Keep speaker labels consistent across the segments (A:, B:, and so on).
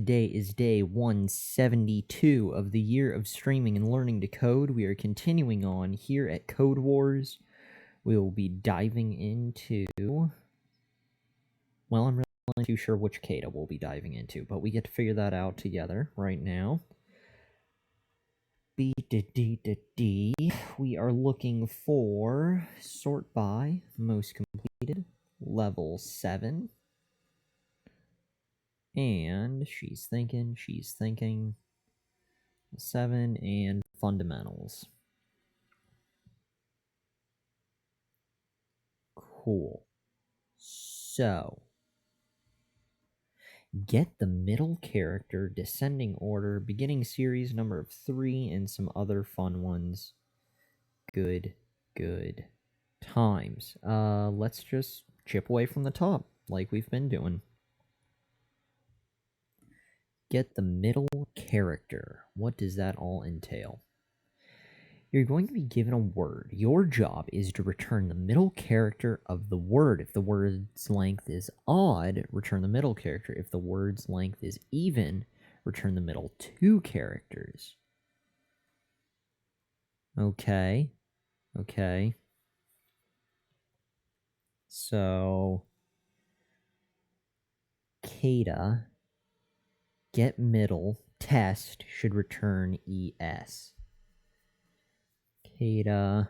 A: Today is day 172 of the year of streaming and learning to code. We are continuing on here at Code Wars. We will be diving into... Well, I'm really not too sure which CODA we'll be diving into, but we get to figure that out together right now. We are looking for sort by most completed, level 7. And she's thinking 7 and fundamentals. Cool. So, get the middle character, descending order, beginning series number of 3, and some other fun ones. Good times. Let's just chip away from the top, like we've been doing. Get the middle character. What does that all entail? You're going to be given a word. Your job is to return the middle character of the word. If the word's length is odd, return the middle character. If the word's length is even, return the middle 2 characters. Okay. So, CODA, get middle, test should return ES. CODA,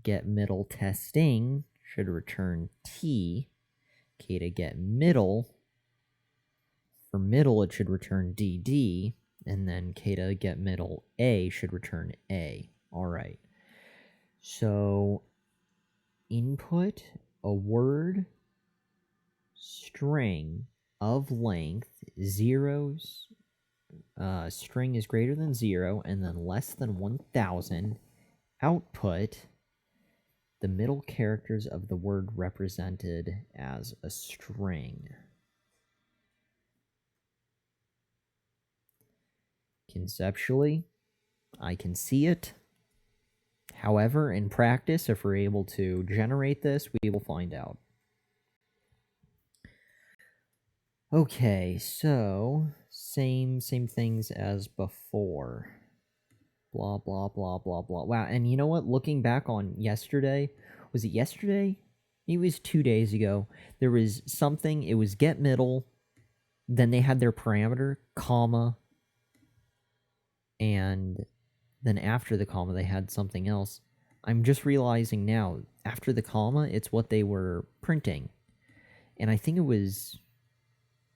A: get middle, testing should return T. CODA, get middle, for middle it should return DD, and then CODA, get middle, A should return A. Alright. So, input a word string of length 0's, string is greater than 0 and then less than 1000. Output the middle characters of the word represented as a string. Conceptually, I can see it. However, in practice, if we're able to generate this, we will find out. Okay, so same things as before. Blah, blah, blah, blah, blah. Wow, and you know what? Looking back on yesterday, was it yesterday? It was 2 days ago. There was something, it was get middle, then they had their parameter, comma, and then after the comma, they had something else. I'm just realizing now, after the comma, it's what they were printing. And I think it was...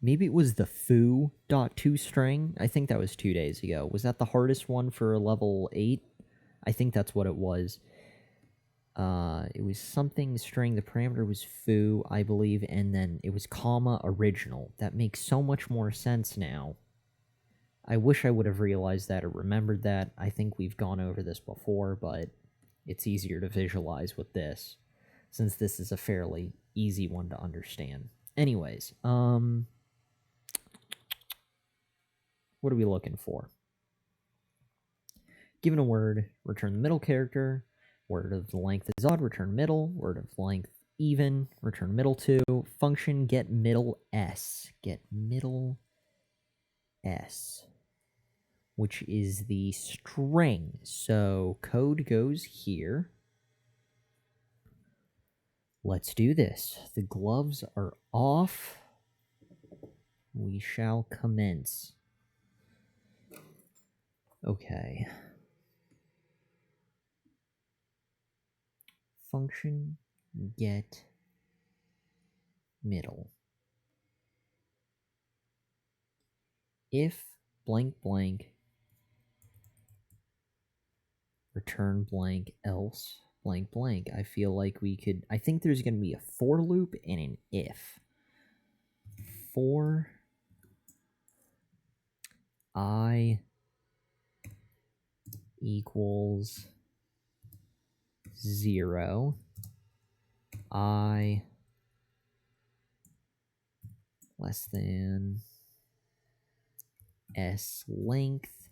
A: Maybe it was the foo.to string. I think that was 2 days ago. Was that the hardest one for level 8? I think that's what it was. It was something string. The parameter was foo, I believe, and then it was comma original. That makes so much more sense now. I wish I would have realized that or remembered that. I think we've gone over this before, but it's easier to visualize with this, since this is a fairly easy one to understand. Anyways, what are we looking for? Given a word, return the middle character. Word of the length is odd, return middle. Word of length even, return middle 2. Function get middle S. Get middle S, which is the string. So code goes here. Let's do this. The gloves are off. We shall commence. Okay. Function get middle. If blank blank, return blank, else blank blank. I feel like we could... I think there's going to be a for loop and an if. For I equals 0, I less than s length,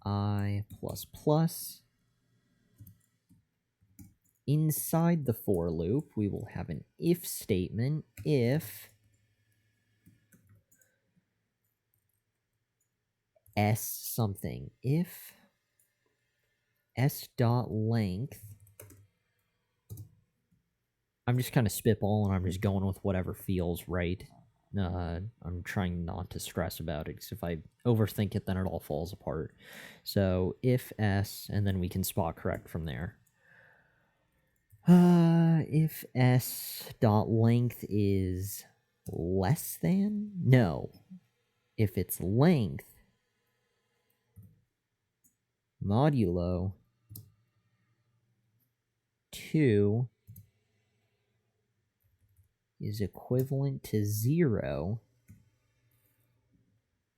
A: I plus plus, inside the for loop, we will have an if statement. If s something, if s dot length, I'm just kind of spitballing, I'm just going with whatever feels right. I'm trying not to stress about it, because if I overthink it, then it all falls apart. So if s, and then we can spot correct from there. If s dot length is less than? No. If it's length modulo 2 is equivalent to 0,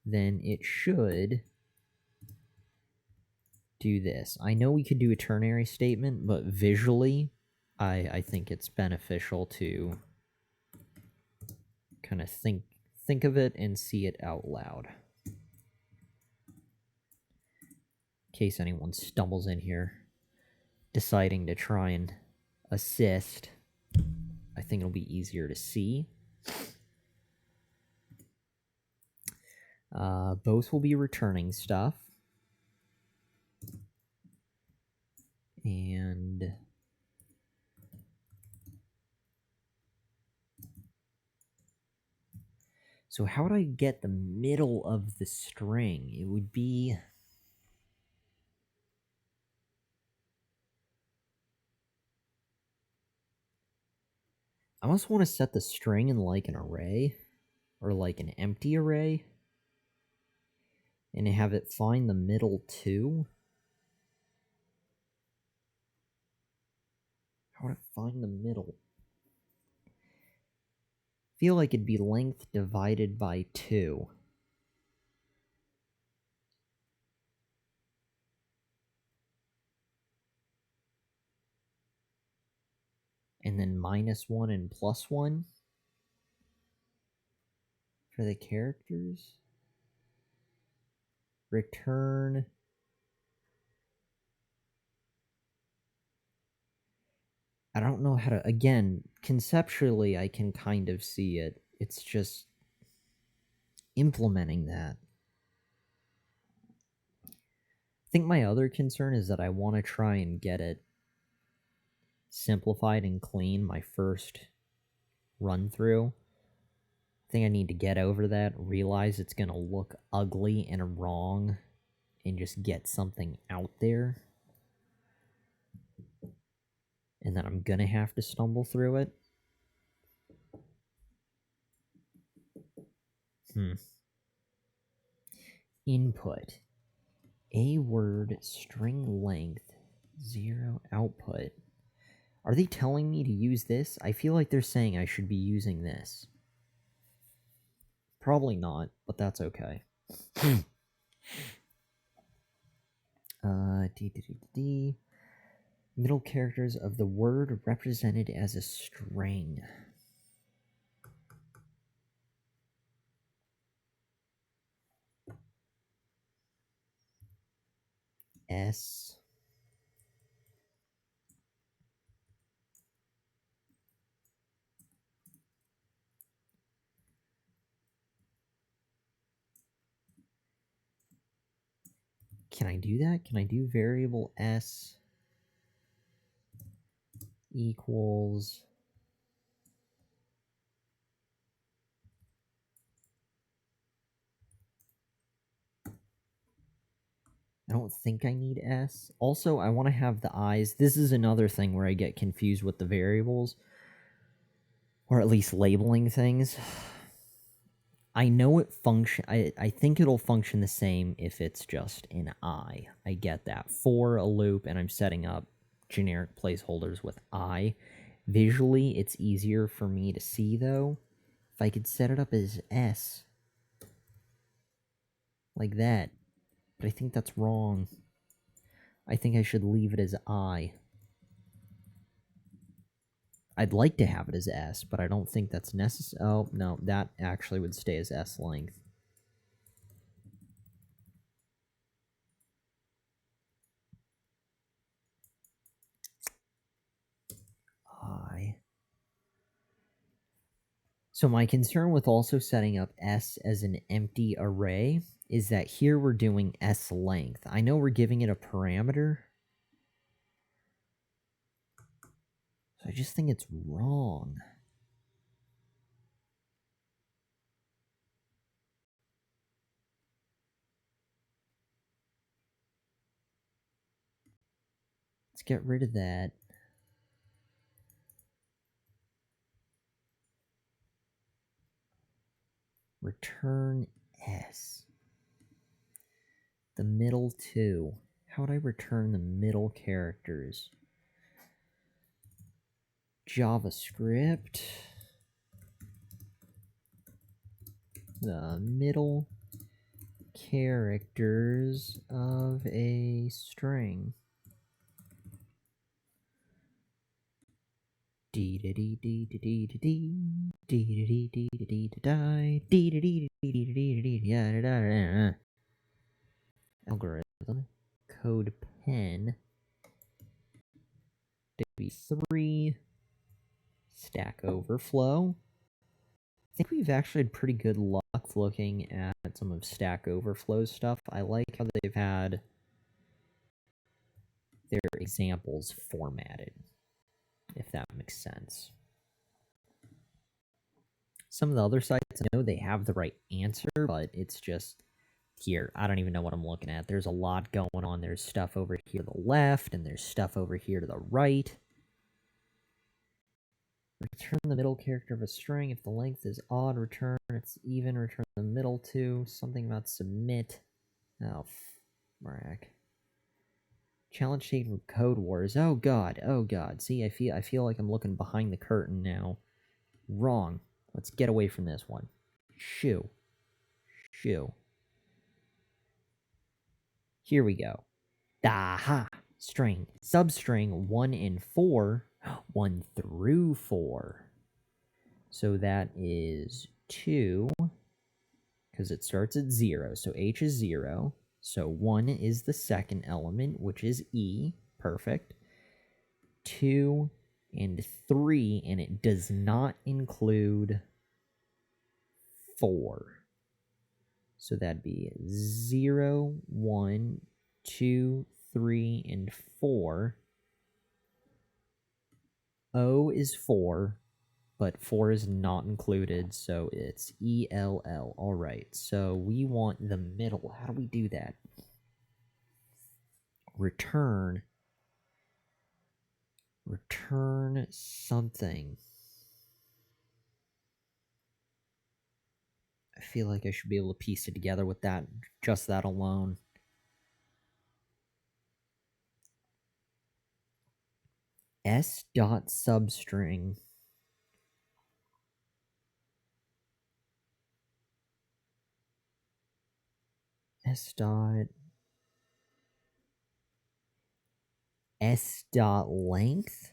A: then it should do this. I know we could do a ternary statement, but visually, I think it's beneficial to kind of think of it and see it out loud. In case anyone stumbles in here deciding to try and assist, I think it'll be easier to see. Both will be returning stuff. And so how would I get the middle of the string? It would be... I almost want to set the string in like an array, or like an empty array, and have it find the middle too. How would it find the middle? I feel like it'd be length divided by 2. And then -1 and +1 for the characters. Return. I don't know how to... Again, conceptually, I can kind of see it. It's just implementing that. I think my other concern is that I want to try and get it simplified and clean my first run through. I think I need to get over that, realize it's going to look ugly and wrong, and just get something out there. And then I'm going to have to stumble through it. Input. A word string length 0 output. Are they telling me to use this? I feel like they're saying I should be using this. Probably not, but that's okay. Middle characters of the word represented as a string. S. Can I do that? Can I do variable S equals... I don't think I need S. Also, I want to have the eyes. This is another thing where I get confused with the variables, or at least labeling things. I know it function. I think it'll function the same if it's just an I. I get that. For a loop, and I'm setting up generic placeholders with I. Visually, it's easier for me to see, though. If I could set it up as S, like that. But I think that's wrong. I think I should leave it as I. I'd like to have it as S, but I don't think that's necessary. Oh, no, that actually would stay as S length. So my concern with also setting up S as an empty array is that here we're doing S length. I know we're giving it a parameter, so I just think it's wrong. Let's get rid of that. Return S. The middle two. How would I return the middle characters? JavaScript. The middle characters of a string. Algorithm code pen DB3 Stack Overflow. I think we've actually had pretty good luck looking at some of Stack Overflow's stuff. I like how they've had their examples formatted, if that makes sense. Some of the other sites, I know they have the right answer, but it's just here. I don't even know what I'm looking at. There's a lot going on. There's stuff over here to the left, and there's stuff over here to the right. Return the middle character of a string. If the length is odd, return. It's even, return the middle two. Something about submit. Oh, frack. Challenge taken from CODEWARS. Oh god, oh god. See, I feel like I'm looking behind the curtain now. Wrong. Let's get away from this one. Shoo. Shoo. Here we go. Aha! String. Substring 1 and 4. 1 through 4. So that is 2. Because it starts at 0. So H is 0. So 1 is the second element, which is E. Perfect. 2 and 3, and it does not include 4. So that'd be 0, 1, 2, 3, and 4. O is 4, but 4 is not included, so it's ELL. All right, so we want the middle. How do we do that? Return something. I feel like I should be able to piece it together with that, just that alone. S dot substring. S dot length.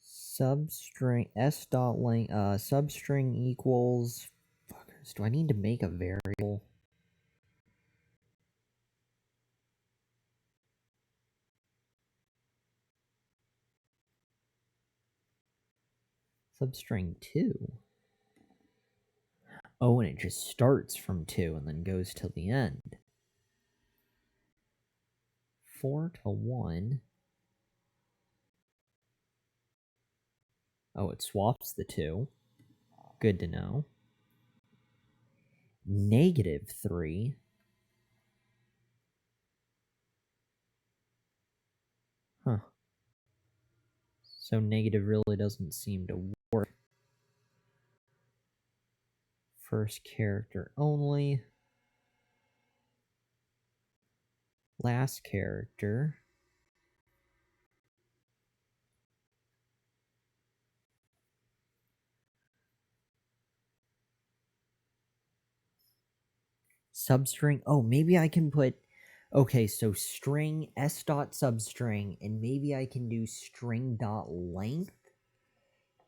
A: Substring S dot length substring equals, fuckers, do I need to make a variable? Substring 2. Oh, and it just starts from 2 and then goes till the end. 4 to 1. Oh, it swaps the 2. Good to know. -3. Huh. So negative really doesn't seem to work. First character only. Last character. Substring. Oh, maybe I can put. Okay, so string S dot substring, and maybe I can do string dot length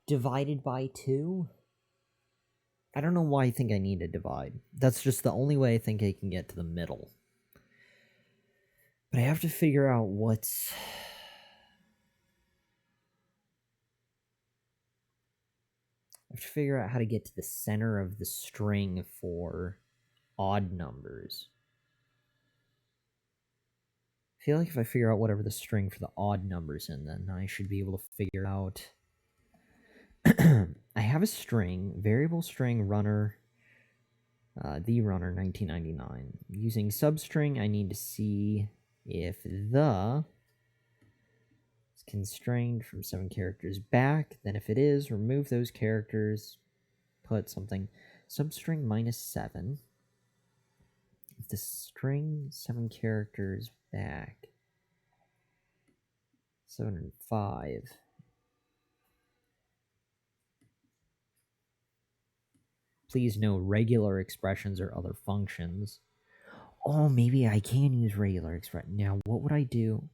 A: divided by 2. I don't know why I think I need a divide. That's just the only way I think I can get to the middle. But I have to figure out what's... I have to figure out how to get to the center of the string for odd numbers. I feel like if I figure out whatever the string for the odd numbers in, then I should be able to figure out... I have a string, variable string runner, the runner 1999. Using substring, I need to see if the is constrained from 7 characters back. Then if it is, remove those characters, put something substring -7. If the string 7 characters back, 705. Please no regular expressions or other functions. Oh, maybe I can use regular expression. Now, what would I do?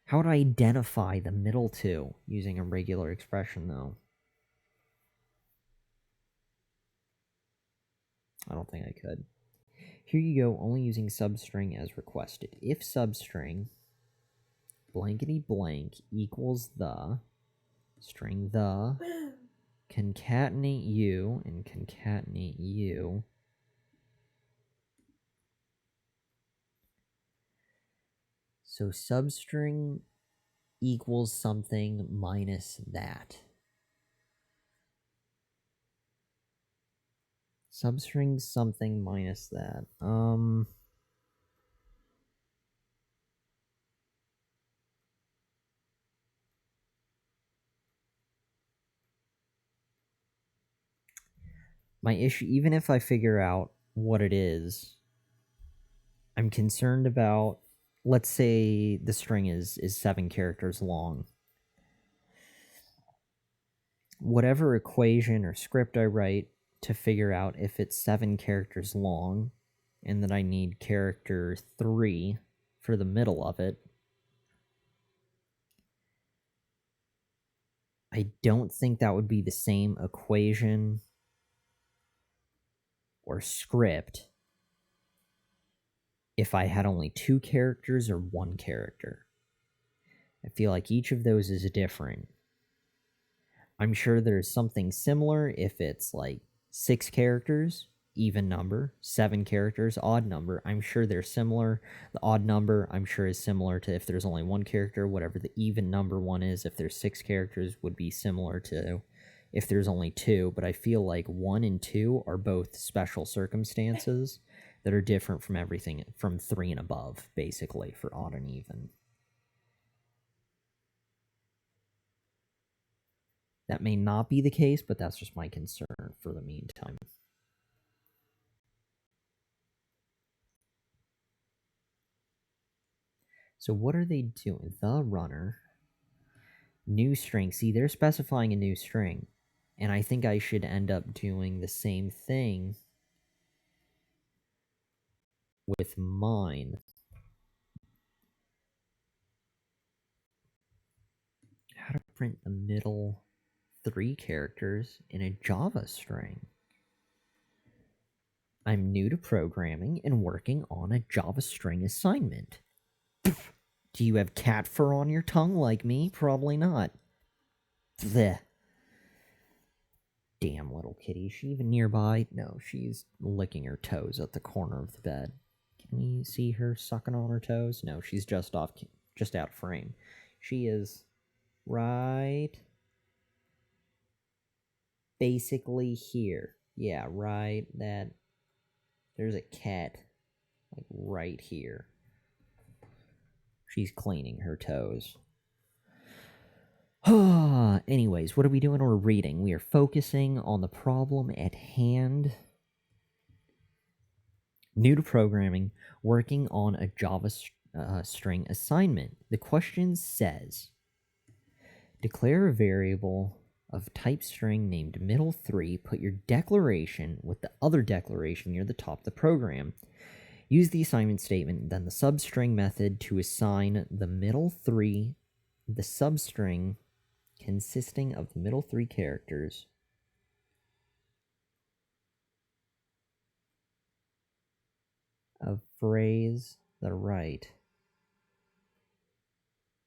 A: How would I identify the middle two using a regular expression, though? I don't think I could. Here you go, only using substring as requested. If substring blankety blank equals the string the concatenate you and concatenate you. So substring equals something minus that. Substring something minus that. My issue, even if I figure out what it is, I'm concerned about, let's say the string is 7 characters long. Whatever equation or script I write to figure out if it's 7 characters long and that I need character 3 for the middle of it, I don't think that would be the same equation or script if I had only 2 characters or 1 character. I feel like each of those is different. I'm sure there's something similar if it's like 6 characters, even number, 7 characters, odd number. I'm sure they're similar. The odd number, I'm sure, is similar to if there's only 1 character. Whatever the even number one is, if there's 6 characters, would be similar to if there's only 2. But I feel like 1 and 2 are both special circumstances that are different from everything from 3 and above, basically, for odd and even. That may not be the case, but that's just my concern for the meantime. So what are they doing? The runner, new string. See, they're specifying a new string. And I think I should end up doing the same thing with mine. How to print the middle 3 characters in a Java string. I'm new to programming and working on a Java string assignment. Do you have cat fur on your tongue like me? Probably not. Blech. Damn little kitty. Is she even nearby? No, she's licking her toes at the corner of the bed. Can we see her sucking on her toes? No, she's just out of frame. She is right basically here. Yeah, right. There's a cat like right here. She's cleaning her toes. Anyways, what are we doing? We're reading. We are focusing on the problem at hand. New to programming, working on a Java string assignment. The question says, declare a variable of type string named middle3. Put your declaration with the other declaration near the top of the program. Use the assignment statement, then the substring method to assign the middle3, the substring consisting of the middle 3 characters a phrase the right.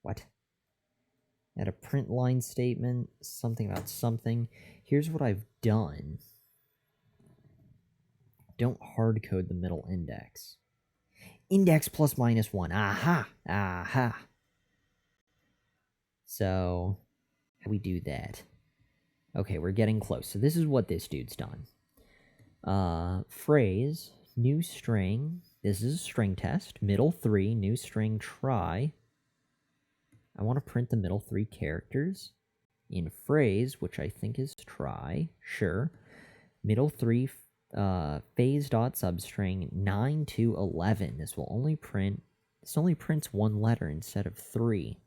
A: What? Add a print line statement, something about something. Here's what I've done. Don't hard code the middle index. Index plus minus 1. Aha! Aha! So, how do we do that? Okay, we're getting close. So this is what this dude's done. Phrase, new string. This is a string test. Middle 3, new string, try. I want to print the middle 3 characters. In phrase, which I think is try. Sure. Middle 3, phase dot substring 9 to 11. This will only print. This only prints 1 letter instead of 3.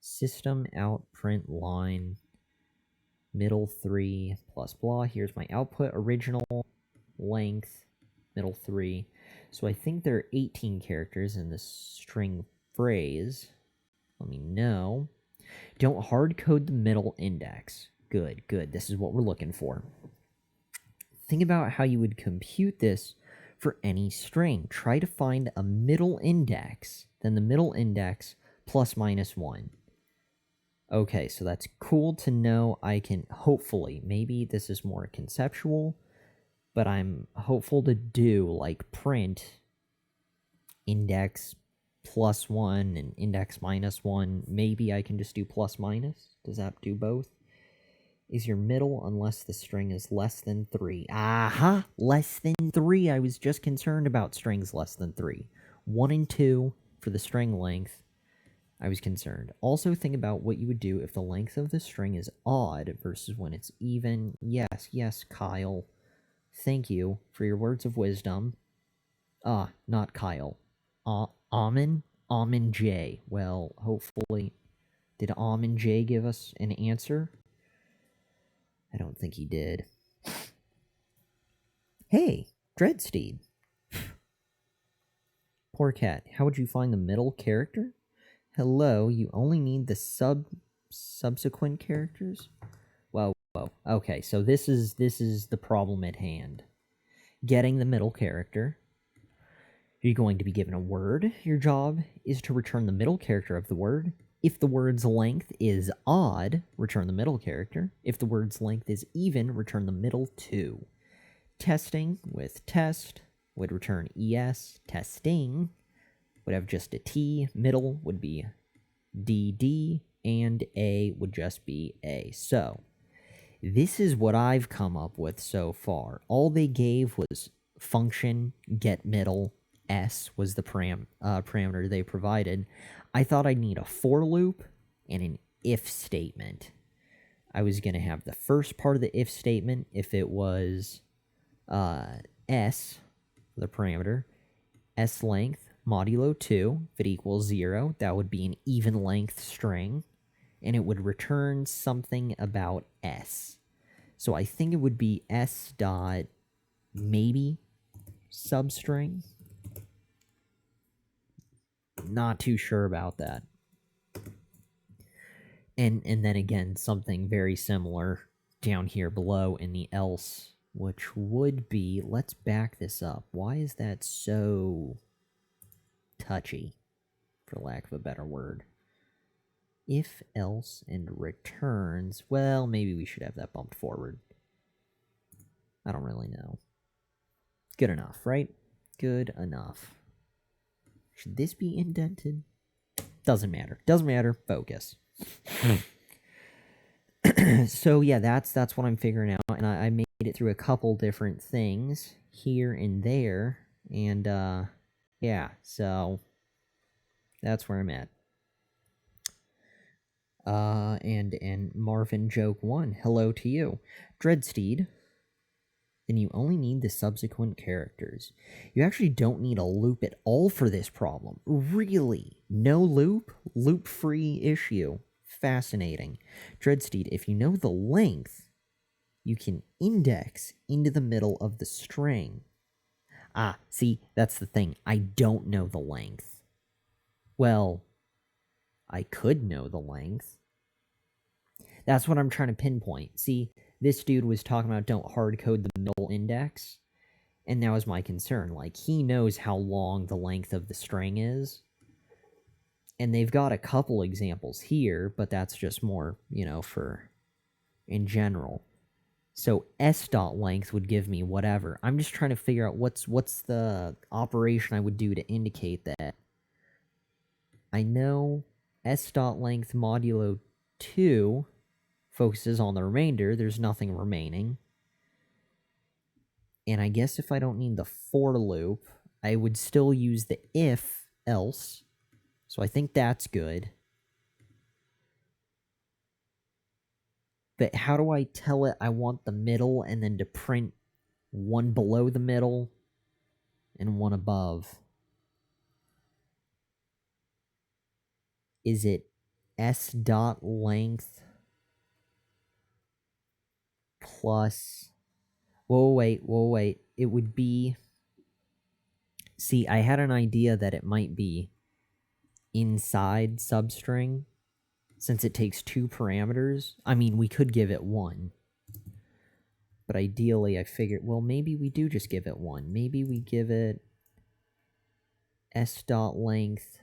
A: System out print line middle 3 plus blah. Here's my output. Original length middle 3. So I think there are 18 characters in this string phrase. Let me know. Don't hard code the middle index. Good, good. This is what we're looking for. Think about how you would compute this for any string. Try to find a middle index, then the middle index plus minus 1. Okay, so that's cool to know. I can hopefully, maybe this is more conceptual, but I'm hopeful to do like print index plus 1 and index minus 1. Maybe I can just do plus minus. Does that do both? Is your middle unless the string is less than 3. Aha! Less than 3. I was just concerned about strings less than 3. 1 and 2 for the string length. I was concerned. Also think about what you would do if the length of the string is odd versus when it's even. Yes, yes, Kyle. Thank you for your words of wisdom. Not Kyle. Amin? Amin J. Well, hopefully. Did Amin J give us an answer? I don't think he did. Hey, Dreadsteed. Poor cat. How would you find the middle character? Hello, you only need the subsequent characters? Whoa. Okay, so this is the problem at hand. Getting the middle character. You're going to be given a word. Your job is to return the middle character of the word. If the word's length is odd, return the middle character. If the word's length is even, return the middle 2. Testing with test would return ES. Testing would have just a T. Middle would be DD. And A would just be A. So, this is what I've come up with so far. All they gave was function, get middle, S was the parameter they provided. I thought I'd need a for loop and an if statement. I was going to have the first part of the if statement if it was S, the parameter, S length, modulo 2, if it equals 0, that would be an even length string, and it would return something about S. So I think it would be S dot maybe substring. Not too sure about that. And then again, something very similar down here below in the else, which would be, let's back this up. Why is that so touchy, for lack of a better word? If, else, and returns, well, maybe we should have that bumped forward. I don't really know. Good enough, right? Good enough. Should this be indented? Doesn't matter. Doesn't matter. Focus. So yeah, that's what I'm figuring out, and I made it through a couple different things here and there, and yeah, so that's where I'm at. And Marvin Joke 1, hello to you. Dreadsteed, then you only need the subsequent characters. You actually don't need a loop at all for this problem. Really? No loop? Loop-free issue. Fascinating. Dreadsteed, if you know the length, you can index into the middle of the string. See, that's the thing. I don't know the length. Well, I could know the length. That's what I'm trying to pinpoint. See, This dude was talking about don't hard code the middle index, and that was my concern. Like, he knows how long the length of the string is, and they've got a couple examples here, but that's just more, for in general. So s dot length would give me whatever. I'm just trying to figure out what's the operation I would do to indicate that. I know s dot length modulo 2 focuses on the remainder. There's nothing remaining. And I guess if I don't need the for loop, I would still use the if else. So I think that's good. But how do I tell it I want the middle and then to print one below the middle and one above? Is it s dot length plus... Whoa, wait. It would be... See, I had an idea that it might be inside substring, since it takes 2 parameters. I mean, we could give it 1. But ideally, I figured, well, maybe we do just give it 1. Maybe we give it s dot length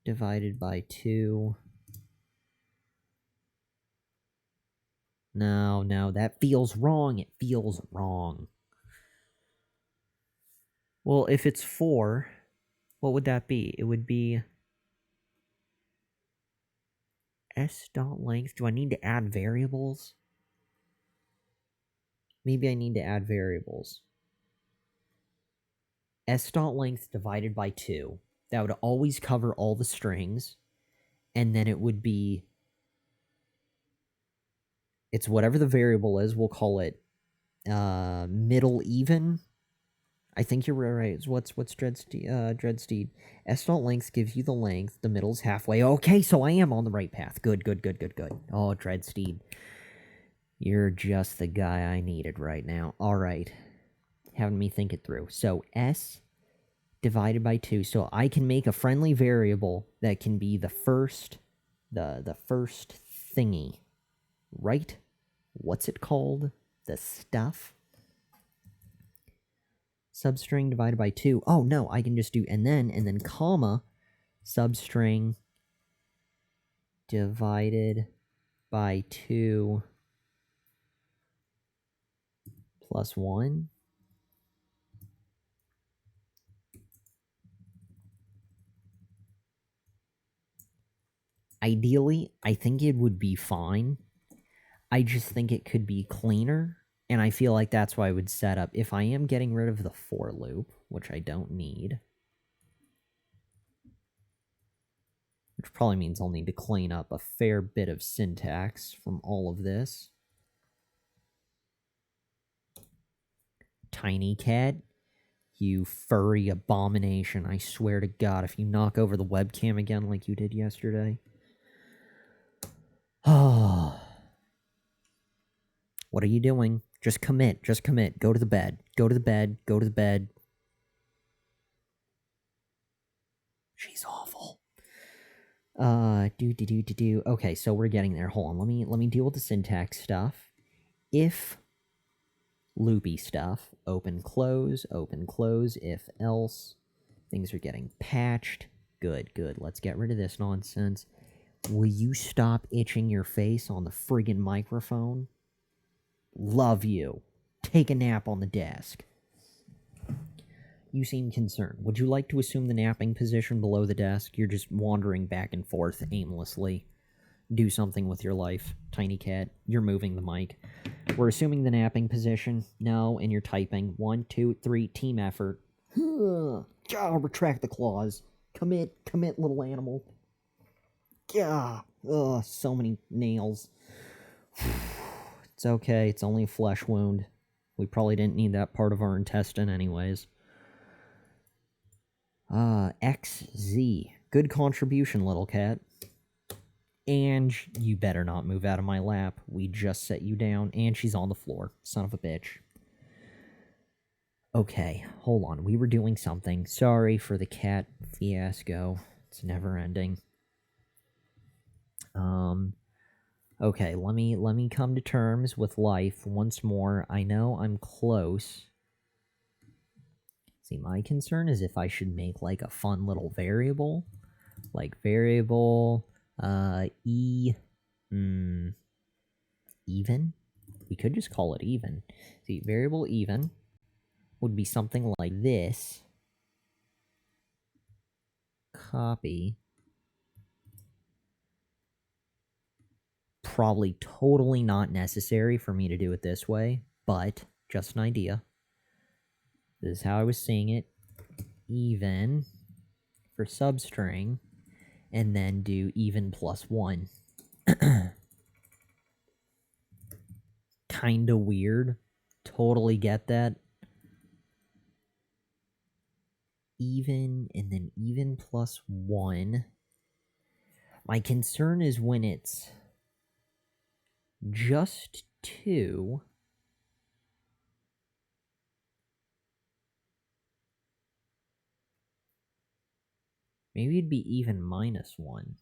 A: divided by 2. No, that feels wrong. It feels wrong. Well, if it's 4, what would that be? It would be s dot length. Do I need to add variables? Maybe I need to add variables. S dot length divided by 2. That would always cover all the strings. And then it would be... It's whatever the variable is. We'll call it middle even. I think you're right. What's Dreadsteed? S dot length gives you the length. The middle's halfway. Okay, so I am on the right path. Good. Oh, Dreadsteed. You're just the guy I needed right now. All right. Having me think it through. So S divided by 2. So I can make a friendly variable that can be the first thingy. Right? What's it called? The stuff? Substring divided by 2. Oh, no, I can just do and then comma, substring divided by 2 plus 1. Ideally, I think it would be fine. I just think it could be cleaner, and I feel like that's why I would set up, if I am getting rid of the for loop, which I don't need, which probably means I'll need to clean up a fair bit of syntax from all of this. Tiny cat, you furry abomination. I swear to God, if you knock over the webcam again like you did yesterday. Oh. What are you doing? Just commit. Go to the bed. She's awful. Okay, so we're getting there. Hold on. Let me deal with the syntax stuff. If loopy stuff, open, close, if else. Things are getting patched. Good. Let's get rid of this nonsense. Will you stop itching your face on the friggin' microphone? Love you. Take a nap on the desk. You seem concerned. Would you like to assume the napping position below the desk? You're just wandering back and forth aimlessly. Do something with your life, tiny cat. You're moving the mic. We're assuming the napping position. No, and you're typing. 1, 2, 3, team effort. Retract the claws. Commit, little animal. So many nails. It's okay, it's only a flesh wound. We probably didn't need that part of our intestine anyways. XZ. Good contribution, little cat. And you better not move out of my lap. We just set you down, and she's on the floor. Son of a bitch. Okay, hold on. We were doing something. Sorry for the cat fiasco. It's never ending. Okay, let me come to terms with life once more. I know I'm close. See, my concern is if I should make like a fun little variable, like variable even. We could just call it even. See, variable even would be something like this. Copy. Probably totally not necessary for me to do it this way, but just an idea. This is how I was seeing it. Even for substring, and then do even plus 1. Kinda weird. Totally get that. Even, and then even plus 1. My concern is when it's just 2. Maybe it'd be even minus 1.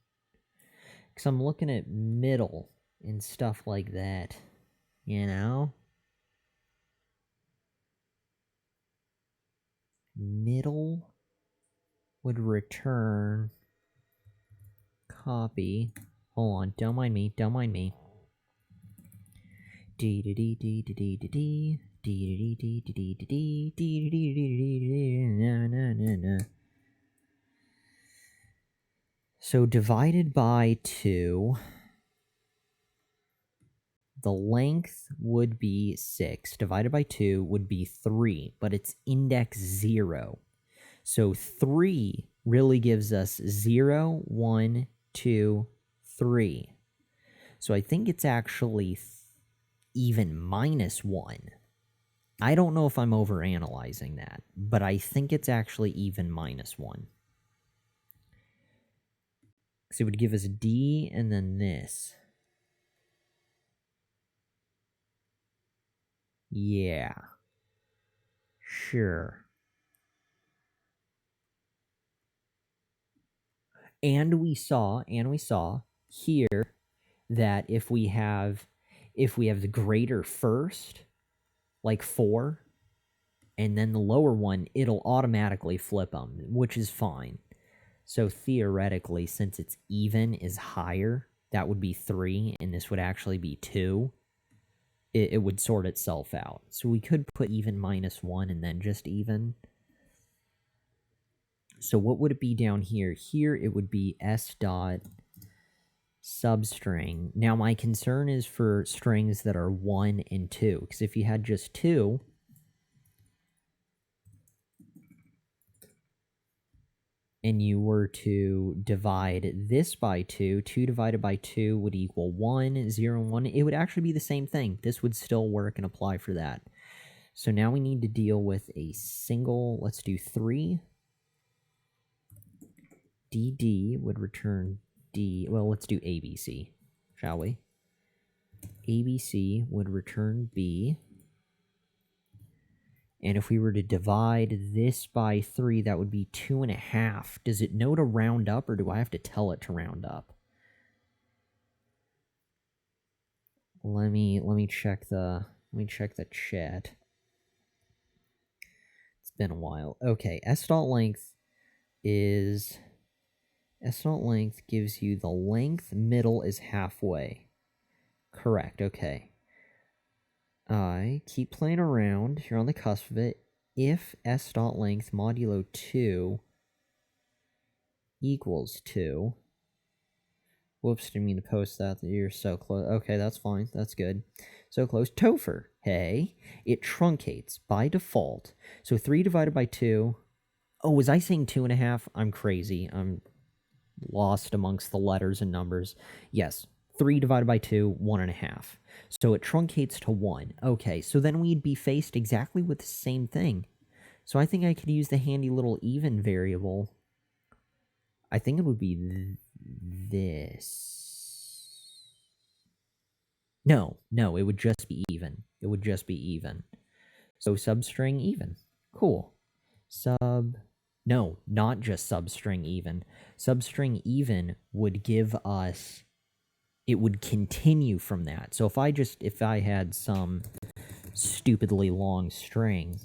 A: Because I'm looking at middle and stuff like that. You know? Middle would return copy. Hold on, don't mind me, don't mind me. So divided by 2, the length would be 6. Divided by 2 would be 3, but it's index 0. So 3 really gives us 0, 1, 2, 3. So I think it's actually even minus 1. I don't know if I'm overanalyzing that, but I think it's actually even minus 1. So it would give us D and then this. Yeah. Sure. And we saw here that if we have the greater first, like 4, and then the lower one, it'll automatically flip them, which is fine. So theoretically, since it's even is higher, that would be 3, and this would actually be 2. It would sort itself out. So we could put even minus 1 and then just even. So what would it be down here? Here it would be s dot substring. Now my concern is for strings that are 1 and 2, because if you had just 2, and you were to divide this by 2, 2 divided by 2 would equal 1, 0, 1. It would actually be the same thing. This would still work and apply for that. So now we need to deal with a single, let's do 3. DD would return D. Well, let's do ABC, shall we? ABC would return B. And if we were to divide this by 3, that would be 2.5. Does it know to round up, or do I have to tell it to round up? Let me check the chat. It's been a while. Okay, s dot length gives you the length middle is halfway. Correct. Okay. I keep playing around. You're on the cusp of it. If s dot length modulo 2 equals 2. Whoops, didn't mean to post that. You're so close. Okay, that's fine. That's good. So close. Topher. Hey, it truncates by default. So 3 divided by 2. Oh, was I saying 2.5? I'm crazy. I'm lost amongst the letters and numbers. Yes, 3 divided by 2, 1.5. So it truncates to 1. Okay, so then we'd be faced exactly with the same thing. So I think I could use the handy little even variable. I think it would be this. No, it would just be even. It would just be even. So substring even. Cool. No, not just substring even. Substring even would give us it would continue from that. So if I had some stupidly long string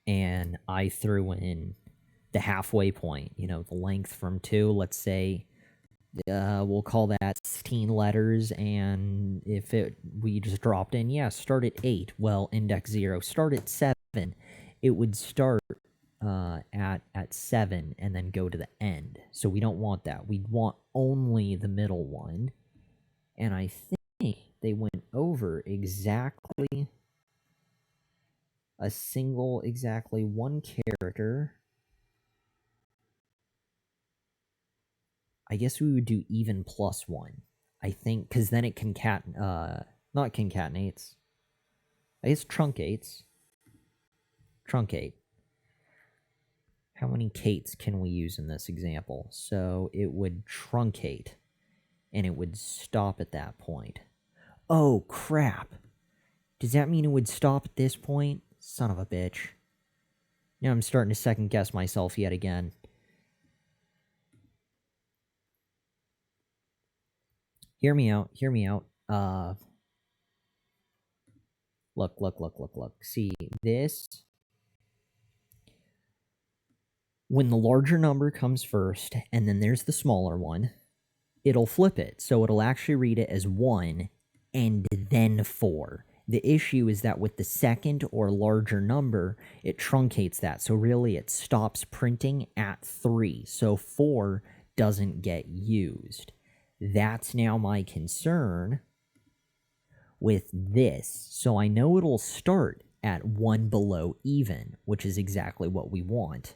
A: and I threw in the halfway point, the length from 2, let's say, we'll call that 16 letters, and if we just dropped in, start at 8, well, index 0, start at 7, it would start at 7 and then go to the end. So we don't want that. We'd want only the middle one. And I think they went over exactly one character. I guess we would do even +1. I think, because then it not concatenates. I guess truncates. Truncate. How many cates can we use in this example? So it would truncate, and it would stop at that point. Oh, crap. Does that mean it would stop at this point? Son of a bitch. Now I'm starting to second guess myself yet again. Hear me out. Look. See, this... When the larger number comes first, and then there's the smaller one, it'll flip it. So it'll actually read it as 1, and then 4. The issue is that with the second or larger number, it truncates that. So really, it stops printing at 3. So 4 doesn't get used. That's now my concern with this. So I know it'll start at 1 below even, which is exactly what we want.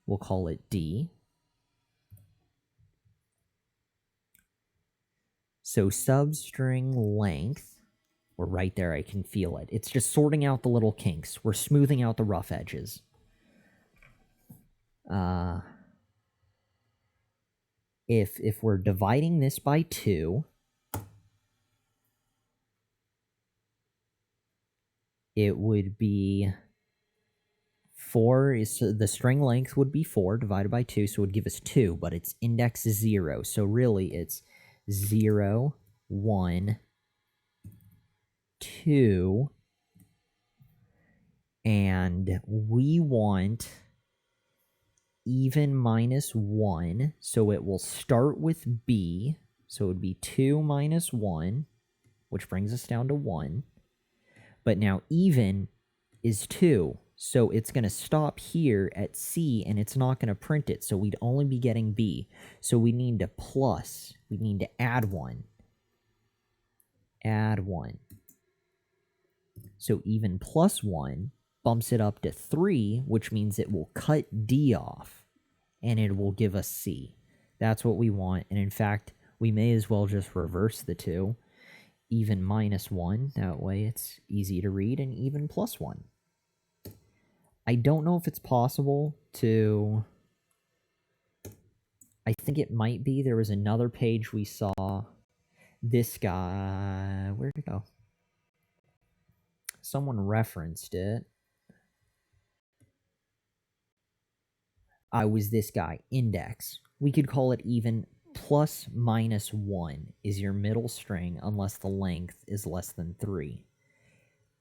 A: We'll call it D. So substring length, we're right there, I can feel it. It's just sorting out the little kinks. We're smoothing out the rough edges. If we're dividing this by 2, it would be 4, the string length would be 4 divided by 2, so it would give us 2, but its index is 0. So really, it's 0, 1, 2, and we want even -1, so it will start with B, so it would be 2 minus 1, which brings us down to 1, but now even is 2, so it's going to stop here at C, and it's not going to print it, so we'd only be getting B. So we need to add 1. Add 1. So even +1 bumps it up to 3, which means it will cut D off, and it will give us C. That's what we want, and in fact, we may as well just reverse the 2. Even -1, that way it's easy to read, and even +1. I don't know if it's possible to... I think it might be. There was another page we saw. This guy... Where'd it go? Someone referenced it. I was this guy, index. We could call it even +-1 is your middle string unless the length is less than 3.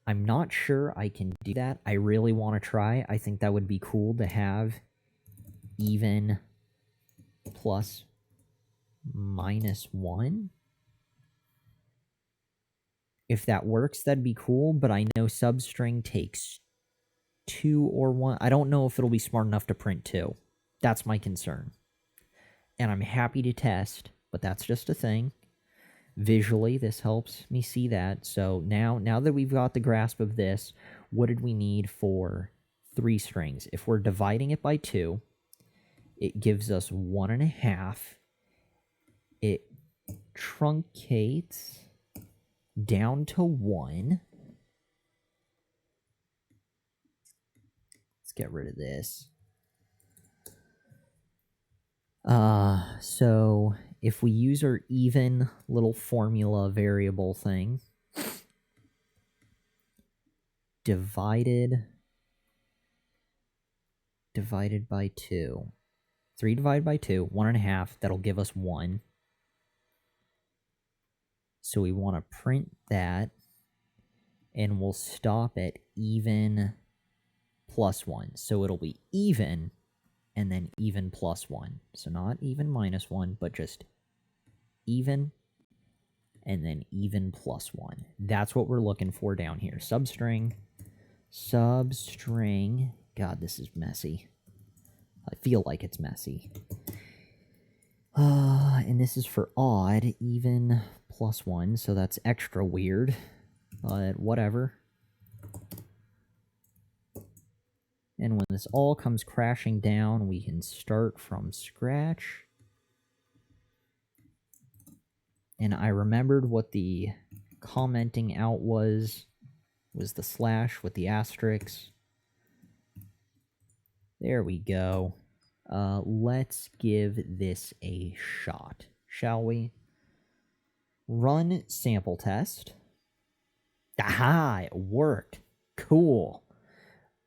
A: I'm not sure I can do that. I really want to try. I think that would be cool to have even +-1. If that works, that'd be cool, but I know substring takes 2 or 1. I don't know if it'll be smart enough to print 2. That's my concern. And I'm happy to test, but that's just a thing. Visually, this helps me see that. So now that we've got the grasp of this, what did we need for 3 strings? If we're dividing it by 2, it gives us 1.5. It truncates down to 1. Let's get rid of this. So if we use our even little formula variable thing, divided by 2. 3 divided by 2, 1.5, that'll give us 1. So we want to print that, and we'll stop at even plus 1. So it'll be even, and then even plus 1. So not even minus 1, but just even, and then even plus 1. That's what we're looking for down here. Substring. God, this is messy. I feel like it's messy. And this is for odd, even plus 1, so that's extra weird. But whatever. And when this all comes crashing down, we can start from scratch. And I remembered what the commenting out was the slash with the asterisks. There we go. Let's give this a shot, shall we? Run sample test. Aha, it worked. Cool.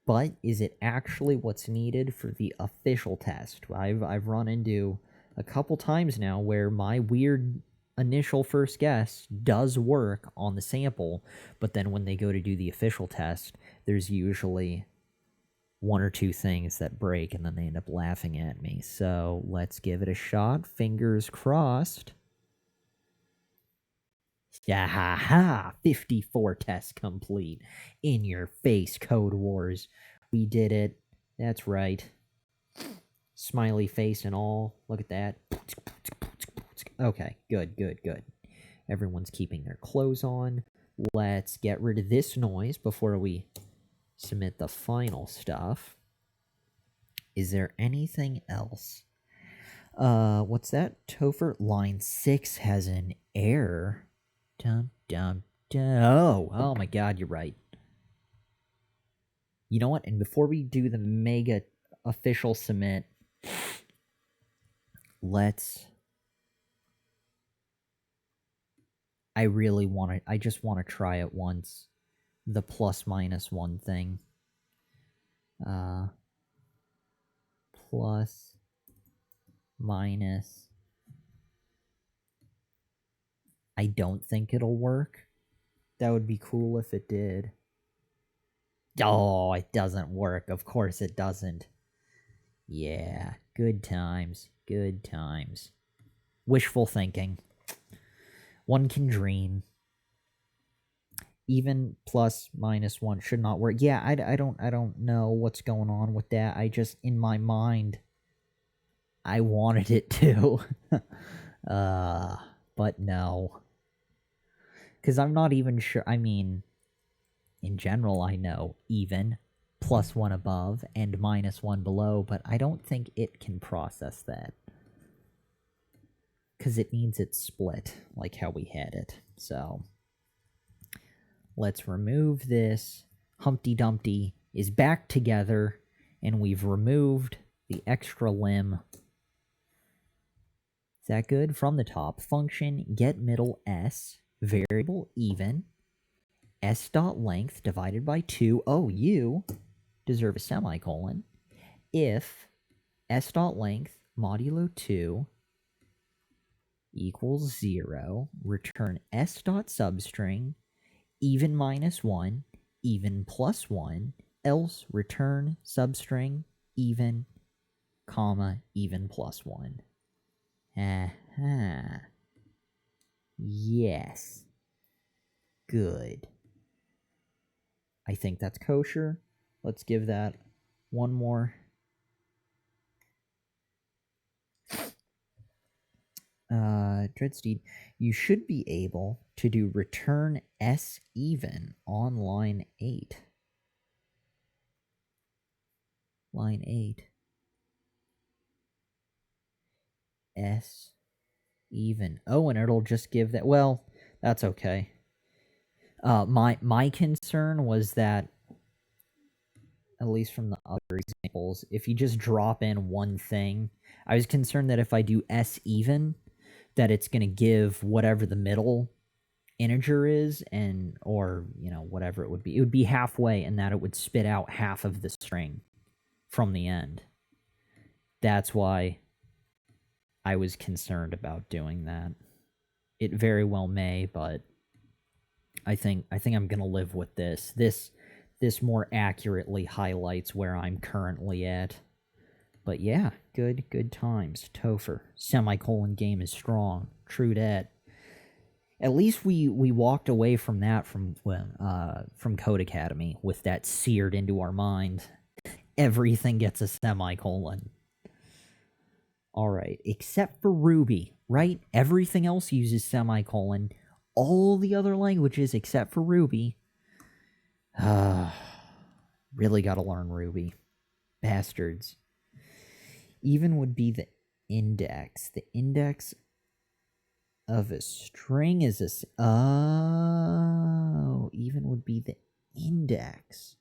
A: But is it actually what's needed for the official test? I've run into a couple times now where my weird initial first guess does work on the sample, but then when they go to do the official test, there's usually one or two things that break, and then they end up laughing at me. So let's give it a shot. Fingers crossed. Yeah, ha ha! 54 tests complete. In your face, Code Wars. We did it. That's right. Smiley face and all. Look at that. Okay, good, good, good. Everyone's keeping their clothes on. Let's get rid of this noise before we submit the final stuff. Is there anything else? What's that? Topher line 6 has an error. Dum, dum, dum. Oh my god, you're right. You know what? And before we do the mega official submit, I just want to try it once. The plus minus 1 thing. Plus minus. I don't think it'll work. That would be cool if it did. Oh, it doesn't work. Of course it doesn't. Yeah, good times. Good times. Wishful thinking. One can dream. Even plus minus 1 should not work. Yeah, I don't know what's going on with that. I just, in my mind, I wanted it to. But no. Because I'm not even sure. I mean, in general, I know even, plus 1 above, and minus 1 below, but I don't think it can process that. Because it means it's split, like how we had it. So, let's remove this. Humpty Dumpty is back together, and we've removed the extra limb. Is that good? From the top, function get middle s, variable even, s dot length divided by 2. Oh, you deserve a semicolon. If s dot length modulo 2 equals 0, return s dot substring even minus 1, even plus 1, else return substring even, comma, even plus 1. Aha. Yes. Good. I think that's kosher. Let's give that one more. Dreadsteed, you should be able to do return S even on line 8. Line 8. S even. Oh, and it'll just give that. Well, that's okay. My concern was that, at least from the other examples, if you just drop in one thing, I was concerned that if I do S even, that it's going to give whatever the middle integer is, and or whatever it would be halfway, and that it would spit out half of the string from the end. That's why I was concerned about doing that. It very well may, but I think I'm gonna live with this. This more accurately highlights where I'm currently at. But yeah, good times. Topher. Semicolon game is strong. True dat. At least we walked away from that from Code Academy with that seared into our mind. Everything gets a semicolon. Alright, except for Ruby, right? Everything else uses semicolon. All the other languages except for Ruby. Really gotta learn Ruby. Bastards. Even would be the index. The index of a string is a... Oh, even would be the index.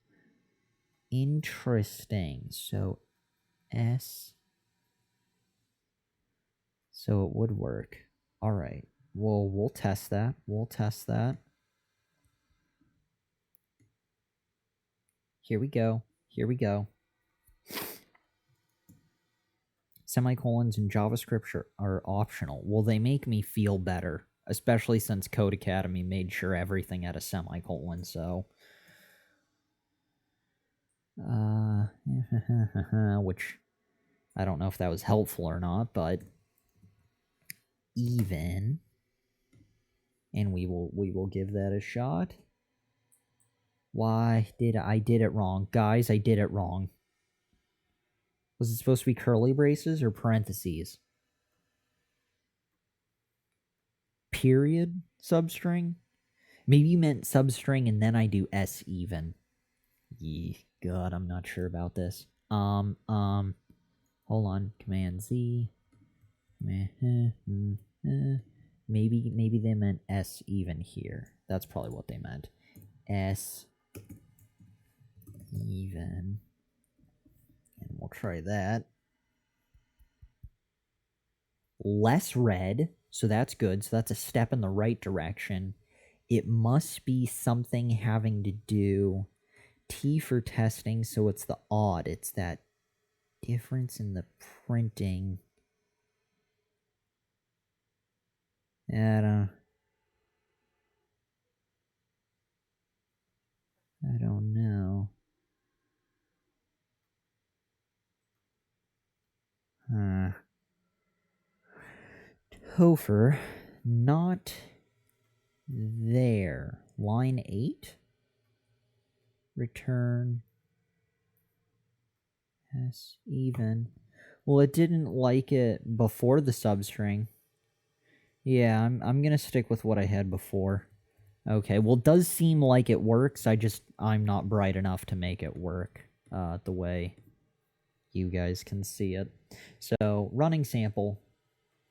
A: Interesting. So, S... So it would work. Alright. Well, we'll test that. Here we go. Semicolons in JavaScript are optional. Well, they make me feel better, especially since Code Academy made sure everything had a semicolon, so... which, I don't know if that was helpful or not, but... Even... And we will give that a shot. Why did I did it wrong? Guys, I did it wrong. Was it supposed to be curly braces or parentheses? Period substring? Maybe you meant substring and then I do S even. God, I'm not sure about this. Hold on. Command Z. Maybe they meant S even here. That's probably what they meant. S even. And we'll try that. Less red, so that's good. So that's a step in the right direction. It must be something having to do... T for testing, so it's the odd. It's that difference in the printing. I don't know. Topher, not there. Line 8? Return S even. Well, it didn't like it before the substring. Yeah, I'm gonna stick with what I had before. Okay, well, it does seem like it works. I'm not bright enough to make it work the way you guys can see it. So, running sample.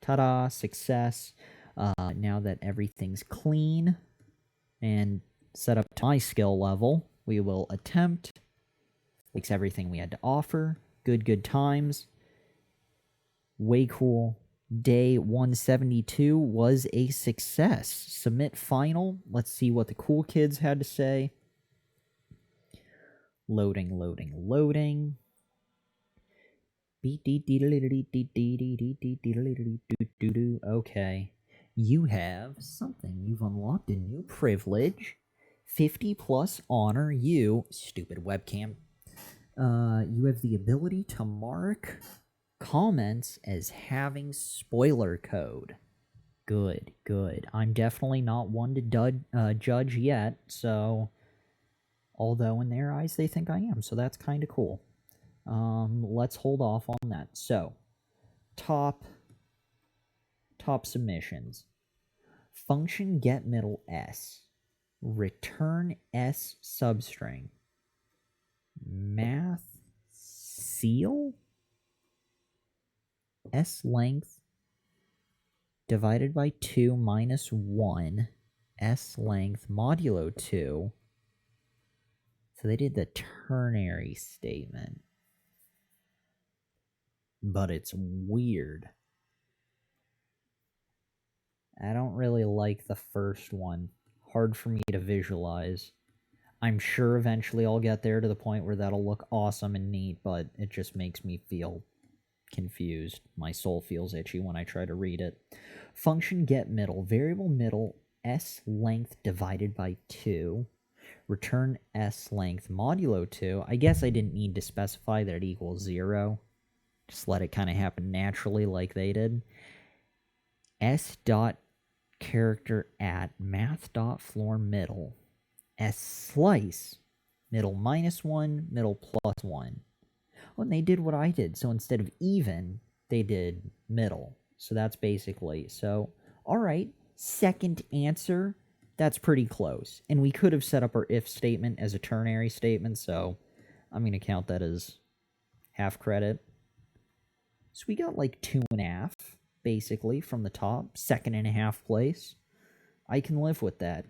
A: Ta-da, success. Now that everything's clean and set up to my skill level, we will attempt. Likes everything we had to offer. Good times. Way cool. Day 172 was a success. Submit final. Let's see what the cool kids had to say. Loading. Okay. You have something. You've unlocked a new privilege. 50 plus honor. You, stupid webcam. You have the ability to mark comments as having spoiler code. Good. I'm definitely not one to judge yet, so... Although in their eyes they think I am, so that's kind of cool. Let's hold off on that. So, top submissions. Function get middle S. Return S substring. Math seal? S length divided by 2 minus 1. S length modulo 2. So they did the ternary statement. But it's weird. I don't really like the first one. Hard for me to visualize. I'm sure eventually I'll get there to the point where that'll look awesome and neat, but it just makes me feel confused. My soul feels itchy when I try to read it. Function get middle. Variable middle s length divided by 2. Return s length modulo 2. I guess I didn't need to specify that it equals 0. Just let it kind of happen naturally like they did. S dot character at math dot floor middle. S slice middle -1, middle +1. Oh, and they did what I did. So instead of even, they did middle. So that's basically, so, all right, second answer, that's pretty close. And we could have set up our if statement as a ternary statement, so I'm going to count that as half credit. So we got like 2.5, basically, from the top, 2.5 place. I can live with that.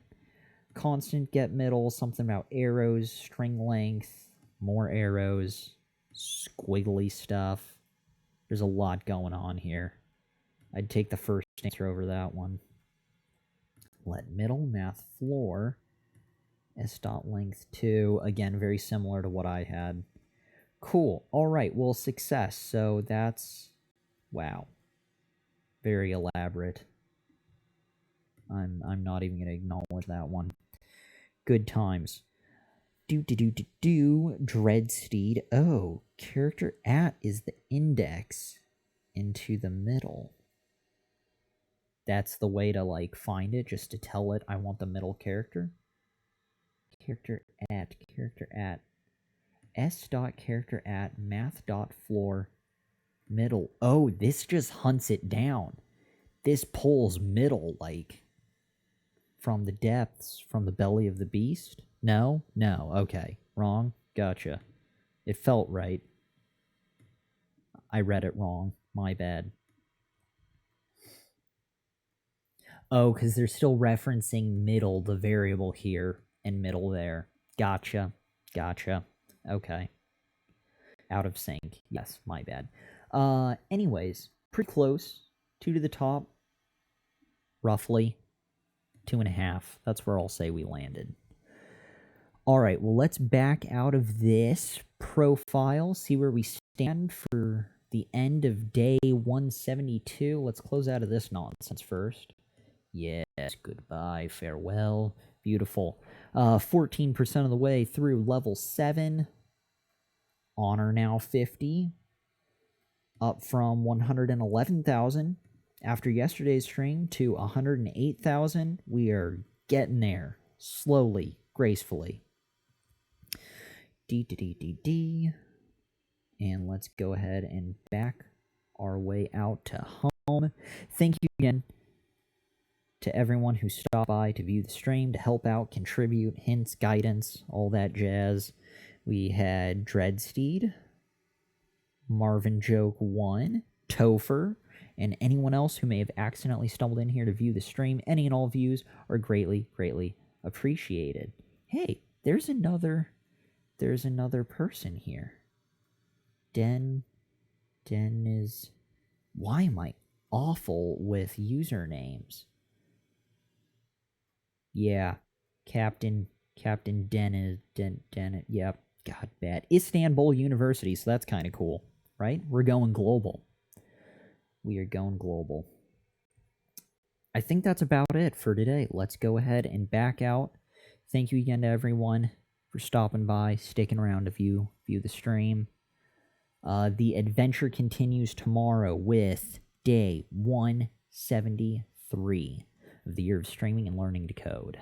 A: Constant get middle, something about arrows, string length, more arrows, squiggly stuff. There's a lot going on here. I'd take the first answer over that one. Let middle math floor s dot length 2. Again, very similar to what I had. Cool. All right. Well, success. So that's, wow, very elaborate. I'm not even going to acknowledge that one. Good times. Dreadsteed. Oh, character at is the index into the middle. That's the way to, like, find it, just to tell it I want the middle character. Character at s dot character at math dot floor middle. Oh, this just hunts it down. This pulls middle, like, from the depths, from the belly of the beast. No, okay, wrong, gotcha. It felt right. I read it wrong, my bad. Oh, because they're still referencing middle, the variable here, and middle there. Gotcha. Okay. Out of sync. Yes, my bad. Anyways, pretty close. 2 to the top. Roughly. 2.5. That's where I'll say we landed. Alright, well, let's back out of this profile, see where we stand for the end of day 172. Let's close out of this nonsense first. Yes, goodbye, farewell. Beautiful. 14% of the way through level 7. Honor now 50. Up from 111,000 after yesterday's stream to 108,000. We are getting there. Slowly, gracefully. And let's go ahead and back our way out to home. Thank you again to everyone who stopped by to view the stream, to help out, contribute, hints, guidance, all that jazz. We had Dreadsteed, Marvin Joke 1, Topher, and anyone else who may have accidentally stumbled in here to view the stream. Any and all views are greatly, greatly appreciated. Hey, there's another person here. Den is... Why am I awful with usernames? Yeah, Captain Den is Den. Yep, God, bad. Istanbul University, so that's kind of cool, right? We're going global. We are going global. I think that's about it for today. Let's go ahead and back out. Thank you again to everyone for stopping by, sticking around to view the stream. The adventure continues tomorrow with day 173 of the year of streaming and learning to code.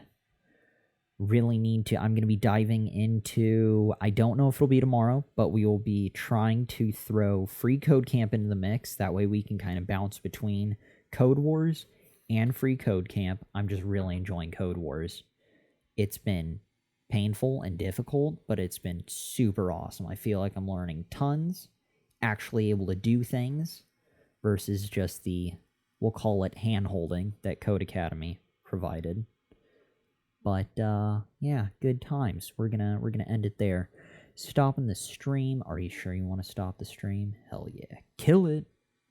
A: Really need to, I'm going to be diving into, I don't know if it'll be tomorrow, but we will be trying to throw free code camp into the mix. That way we can kind of bounce between Code Wars and free code camp. I'm just really enjoying Code Wars. It's been painful and difficult, but it's been super awesome. I feel like I'm learning tons, actually able to do things, versus just the, we'll call it hand-holding that Code Academy provided. But yeah, good times. We're gonna end it there. Stopping the stream. Are you sure you want to stop the stream? Hell yeah. Kill it.